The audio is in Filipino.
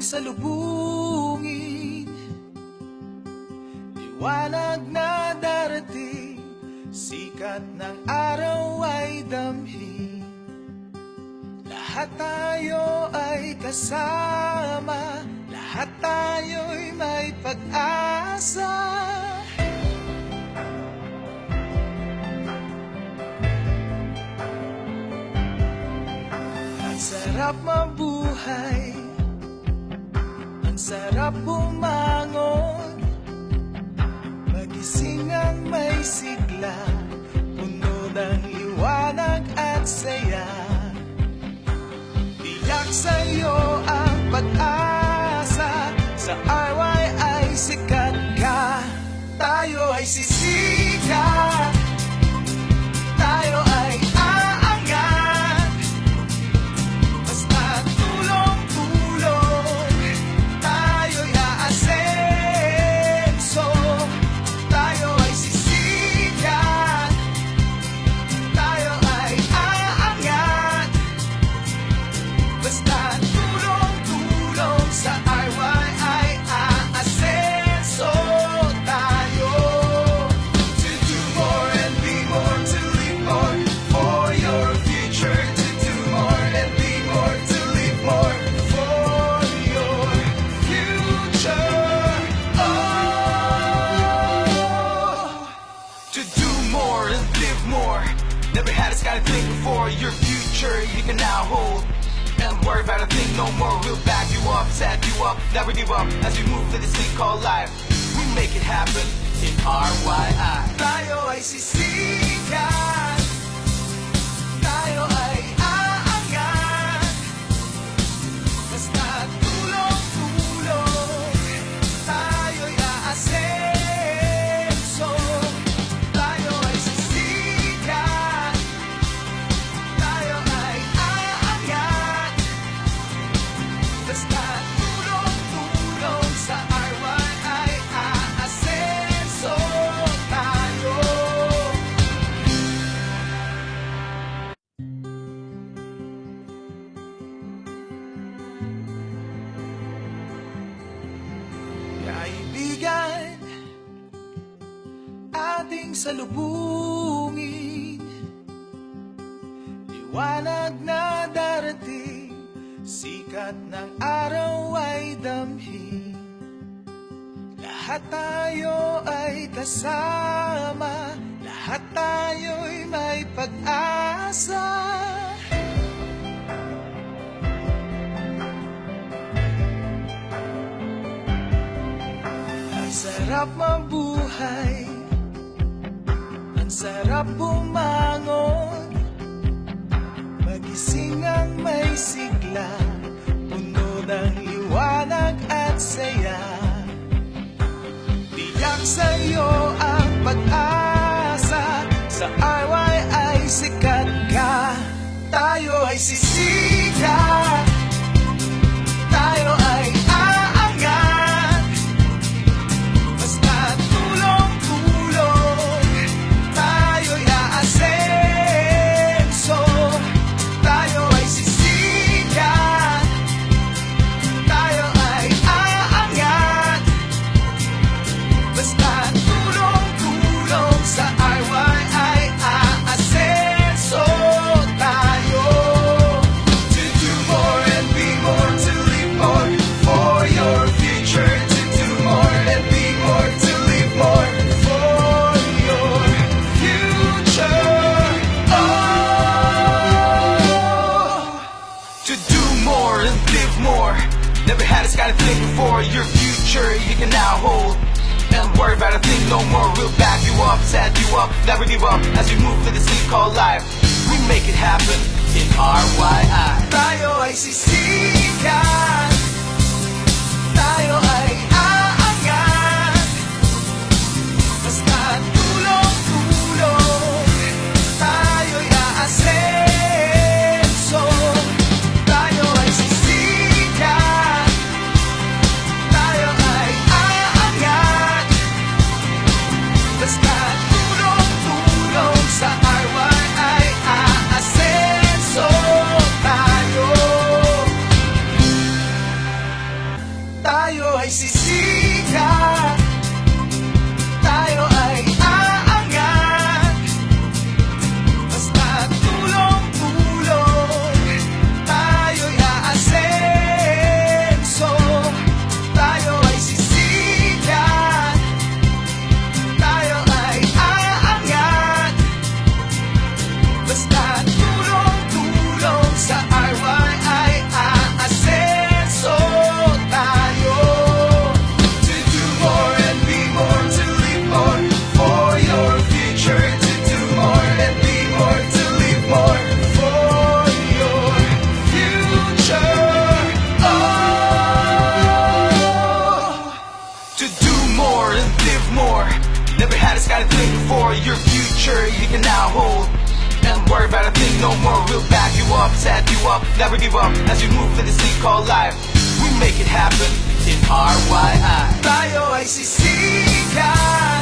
salubungin. Liwanag na darating, sikat ng araw ay damhin. Lahat tayo ay kasama, lahat tayo'y may pag-asa. Ang sarap mabuhay, ang sarap bumangon, magising ang may sigla, puno ng liwanag at saya. Tiyak sa'yo ang pag-asa, sa RY ay sikat ka, tayo ay sisikat, tayo ay aangat. Basta tulong-tulong, tayo'y aasenso, tayo ay sisikat, tayo ay aangat. Basta tulong-tulong, sa RY ay aasenso tayo. To do more and be more, to live more for your future. To do more and be more, to live more for your future. Oh, to do more and live more. Never had this kind of thing before. Your future you can now hold. Don't worry about a thing no more. We'll back you up, set you up, never give up. As we move through this thing called life, we make it happen in RYI. Tayo ay sisikat, tayo ay aangat. Basta tulong-tulong, tayo'y aasenso, tayo ay sisikat, tayo ay aangat. Basta tulong-tulong, sa RY ay aasenso tayo. Kaibigan, ating salubungin. Liwanag na darating, sikat ng araw ay damhin. Lahat tayo ay kasama, lahat tayo'y may pag-asa. Ang sarap mabuhay, ang sarap bumangon, magising ang may sigla, puno ng liwanag at saya. Tiyak sa'yo ang pag-asa, sa RY ay sikat ka, tayo ay sisikat, tayo ay aangat. Basta tulong-tulong, tayo'y aasenso, tayo ay sisikat, tayo ay aangat. Basta tulong-tulong, sa RY ay aasenso tayo. To do more and be more, to live more for your future. To do more and be more, to live more for your future. Oh, to do more and live more. Never had this kind of thing before. Your future you can now hold. Don't worry about a thing no more. We'll back you up, set you up, never give up. As we move through this thing called life, we make it happen in RYI. Tayo ay sisikat, tayo ay aangat. Basta tulong-tulong, tayo'y aasenso, tayo ay sisikat, tayo ay aangat. Basta tulong-tulong, sa RY ay aasenso tayo. ay sisikat, tayo ay aangat. Basta tulong-tulong, tayo'y aasenso. Tayo ay sisikat, tayo ay aangat. Basta tulong-tulong sa RY ay aasenso tayo. To do more and be more, to live more for your future. To do more and be more, to live more for your future. Oh, to do more and live more. Never had this kind of thing before. Your future you can now hold. And worry about a thing no more. We'll back you up, set you up, never give up as you move through this thing called life. We make it happen in RYI. Tayo ay sisikat.